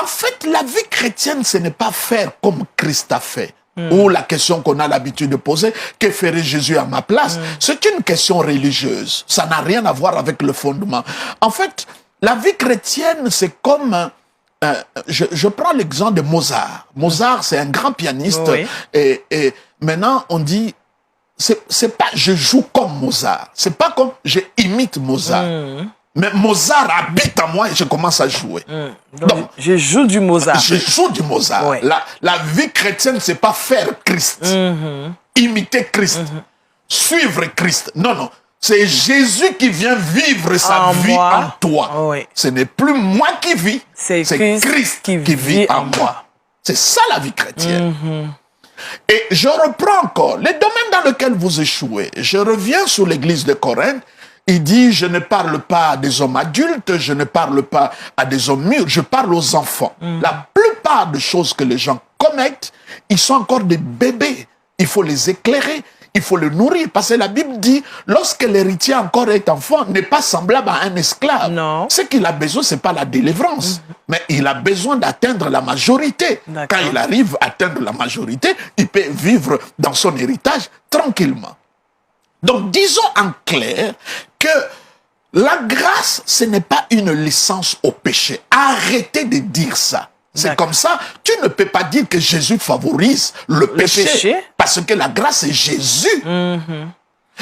En fait, la vie chrétienne, ce n'est pas faire comme Christ a fait. Ou la question qu'on a l'habitude de poser, que ferait Jésus à ma place? C'est une question religieuse. Ça n'a rien à voir avec le fondement. En fait, la vie chrétienne, c'est comme... je prends l'exemple de Mozart. Mozart, c'est un grand pianiste. Oui. Et maintenant, on dit... C'est pas je joue comme Mozart. C'est pas comme je imite Mozart. Mais Mozart habite en moi et je commence à jouer. Donc, je joue du Mozart. Je joue du Mozart. Ouais. La vie chrétienne, c'est pas faire Christ. Imiter Christ. Suivre Christ. Non, non. C'est Jésus qui vient vivre sa vie en toi. Oui. Ce n'est plus moi qui vis. C'est Christ qui vit en moi. C'est ça la vie chrétienne. Et je reprends encore les domaines dans lesquels vous échouez. Je reviens sur l'église de Corinthe. Il dit, je ne parle pas à des hommes adultes, je ne parle pas à des hommes mûrs, je parle aux enfants. La plupart des choses que les gens commettent, ils sont encore des bébés. Il faut les éclairer, il faut les nourrir. Parce que la Bible dit, lorsque l'héritier encore est enfant, n'est pas semblable à un esclave. Non. Ce qu'il a besoin, ce n'est pas la délivrance, mais il a besoin d'atteindre la majorité. Quand il arrive à atteindre la majorité, il peut vivre dans son héritage tranquillement. Donc, disons en clair que la grâce, ce n'est pas une licence au péché. Arrêtez de dire ça. C'est comme ça, tu ne peux pas dire que Jésus favorise le péché, parce que la grâce est Jésus.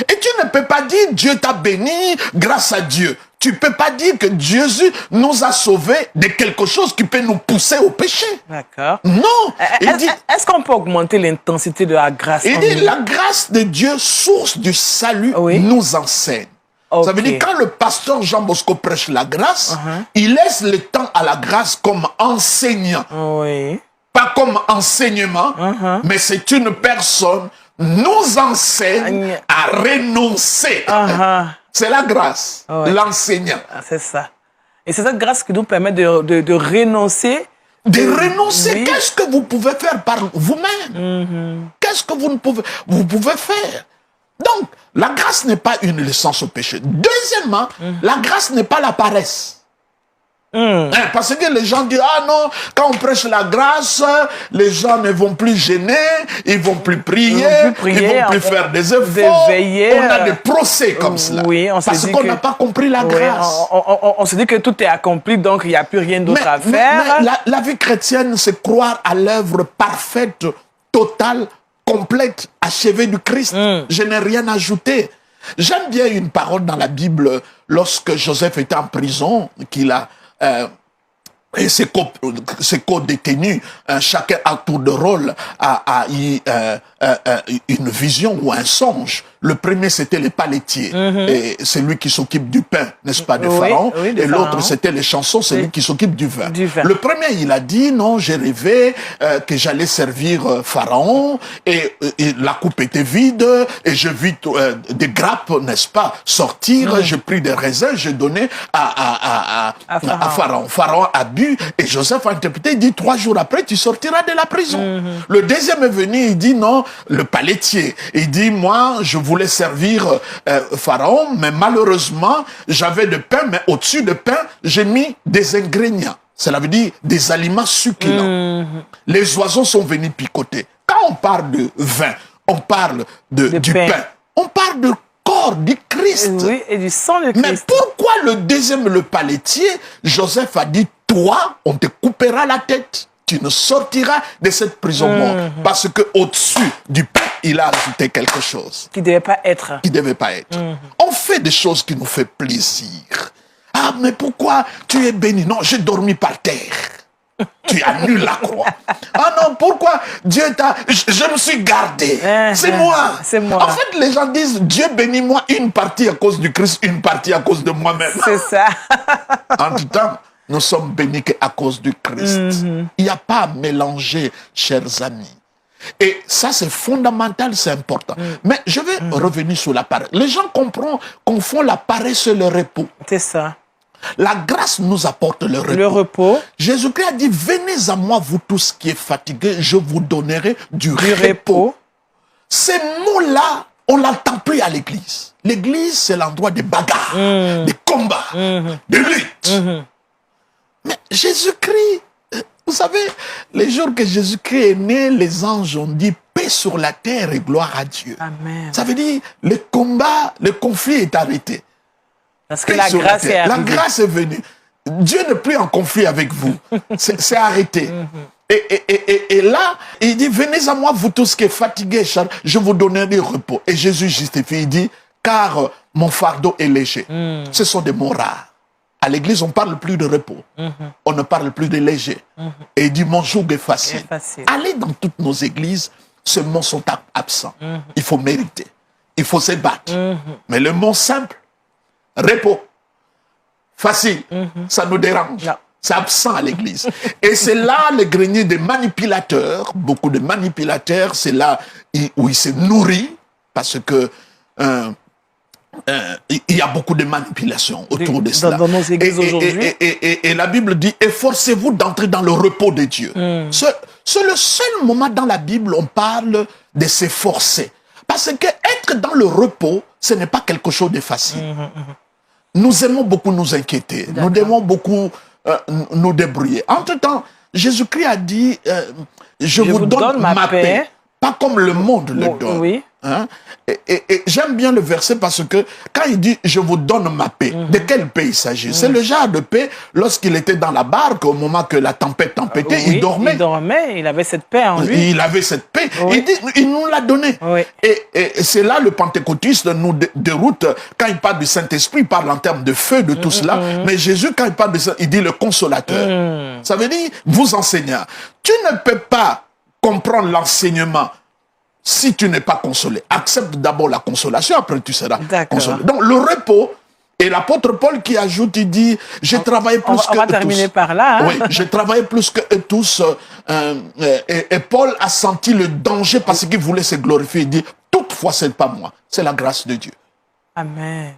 Et tu ne peux pas dire Dieu t'a béni grâce à Dieu. Tu ne peux pas dire que Jésus nous a sauvés de quelque chose qui peut nous pousser au péché. D'accord. Non. Est-ce qu'on peut augmenter l'intensité de la grâce? Il dit, la grâce de Dieu, source du salut, nous enseigne. Ça veut dire, quand le pasteur Jean Bosco prêche la grâce, il laisse le temps à la grâce comme enseignant. Pas comme enseignement, mais c'est une personne nous enseigne à renoncer. C'est la grâce, l'enseignant. C'est ça. Et c'est cette grâce qui nous permet de renoncer. De renoncer, qu'est-ce que vous pouvez faire par vous-même? Qu'est-ce que vous pouvez faire? Donc, la grâce n'est pas une licence au péché. Deuxièmement, la grâce n'est pas la paresse. Parce que les gens disent, ah non, quand on prêche la grâce, les gens ne vont plus gêner, ils vont plus prier, ils vont plus faire des efforts. On a des procès comme cela. Parce qu'on n'a pas compris la grâce. On se dit que tout est accompli, donc il n'y a plus rien d'autre à faire. Mais la vie chrétienne, c'est croire à l'œuvre parfaite, totale, complète, achevée du Christ. Je n'ai rien ajouté. J'aime bien une parole dans la Bible, lorsque Joseph était en prison, qu'il a... et ses co-détenus, chacun à tour de rôle a eu une vision ou un songe. Le premier, c'était les palettiers. Et c'est lui qui s'occupe du pain, n'est-ce pas, de Pharaon. Et l'autre, c'était les chansons, c'est lui qui s'occupe du vin. Le premier, il a dit, non, j'ai rêvé que j'allais servir Pharaon et la coupe était vide et je vis des grappes, n'est-ce pas, sortir. J'ai pris des raisins, j'ai donné à Pharaon. Pharaon a bu et Joseph a interprété, il dit, 3 jours après, tu sortiras de la prison. Le deuxième est venu, il dit, non, le palettier. Il dit, moi, je voulais servir Pharaon, mais malheureusement, j'avais de pain, mais au-dessus de pain, j'ai mis des ingrédients. Cela veut dire des aliments succulents. Les oiseaux sont venus picoter. Quand on parle de vin, on parle du pain. On parle de corps du Christ. Oui, et du sang de Christ. Mais pourquoi le deuxième, le palettier, Joseph a dit, toi, on te coupera la tête. Tu ne sortiras de cette prison morte. Parce qu'au-dessus du pain, il a ajouté quelque chose. Qui ne devait pas être. Qui ne devait pas être. On fait des choses qui nous font plaisir. Ah, mais pourquoi tu es béni? Non, j'ai dormi par terre. Tu annules la croix. Ah non, pourquoi Dieu t'a... Je me suis gardé. C'est moi. C'est moi. En fait, les gens disent, Dieu bénit-moi une partie à cause du Christ, une partie à cause de moi-même. C'est ça. En tout temps, nous sommes bénis qu'à cause du Christ. Il n'y a pas à mélanger, chers amis. Et ça, c'est fondamental, c'est important. Mais je vais revenir sur la paresse. Les gens confondent la paresse et le repos. C'est ça. La grâce nous apporte le repos. Le repos. Jésus-Christ a dit, venez à moi, vous tous qui êtes fatigués, je vous donnerai du repos. Ces mots-là, on ne l'entend plus à l'église. L'église, c'est l'endroit des bagarres, des combats, des luttes. Mais Jésus-Christ, Les jours que Jésus-Christ est né, les anges ont dit paix sur la terre et gloire à Dieu. Amen. Ça veut dire le combat, le conflit est arrêté. Parce que Paix la sur grâce est terre. La arrivée. grâce est venue. Dieu n'est plus en conflit avec vous. C'est arrêté. Et là, il dit, venez à moi, vous tous qui êtes fatigués, je vous donnerai repos. Et Jésus justifie, il dit, car mon fardeau est léger. Ce sont des mots rares. À l'église, on ne parle plus de repos. On ne parle plus de léger. Et il dit, mon joug est facile. Allez dans toutes nos églises, ces mots sont absents. Il faut mériter. Il faut se battre. Mais le mot simple, repos, facile, ça nous dérange. Non. C'est absent à l'église. Et c'est là le grenier des manipulateurs. Beaucoup de manipulateurs, c'est là où ils se nourrissent parce que il y a beaucoup de manipulations autour de cela. Dans nos églises aujourd'hui. Et la Bible dit, efforcez-vous d'entrer dans le repos de Dieu. C'est le seul moment dans la Bible où on parle de s'efforcer. Parce que être dans le repos, ce n'est pas quelque chose de facile. Nous aimons beaucoup nous inquiéter. Nous aimons beaucoup nous débrouiller. Entre-temps, Jésus-Christ a dit, je vous donne ma paix, pas comme le monde le donne. Oui. Hein? Et j'aime bien le verset parce que quand il dit je vous donne ma paix, de quelle paix il s'agit? C'est le genre de paix lorsqu'il était dans la barque au moment que la tempête tempêtait, il dormait. Il dormait, il avait cette paix en lui. Il avait cette paix. Oui. Il dit, il nous l'a donné. Oui. Et c'est là le pentecôtiste nous déroute. Quand il parle du Saint-Esprit, il parle en termes de feu, de tout cela. Mais Jésus, quand il parle de ça, il dit le consolateur. Ça veut dire, vous enseignants, tu ne peux pas comprendre l'enseignement si tu n'es pas consolé. Accepte d'abord la consolation, après tu seras consolé. Donc le repos, et l'apôtre Paul qui ajoute, il dit, j'ai travaillé plus que tous. On va terminer par là. Hein? Oui, j'ai travaillé plus que tous. Et Paul a senti le danger parce qu'il voulait se glorifier. Il dit, toutefois, ce n'est pas moi, c'est la grâce de Dieu. Amen.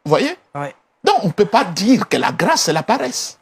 Vous voyez? Oui. Donc, on ne peut pas dire que la grâce, c'est la paresse.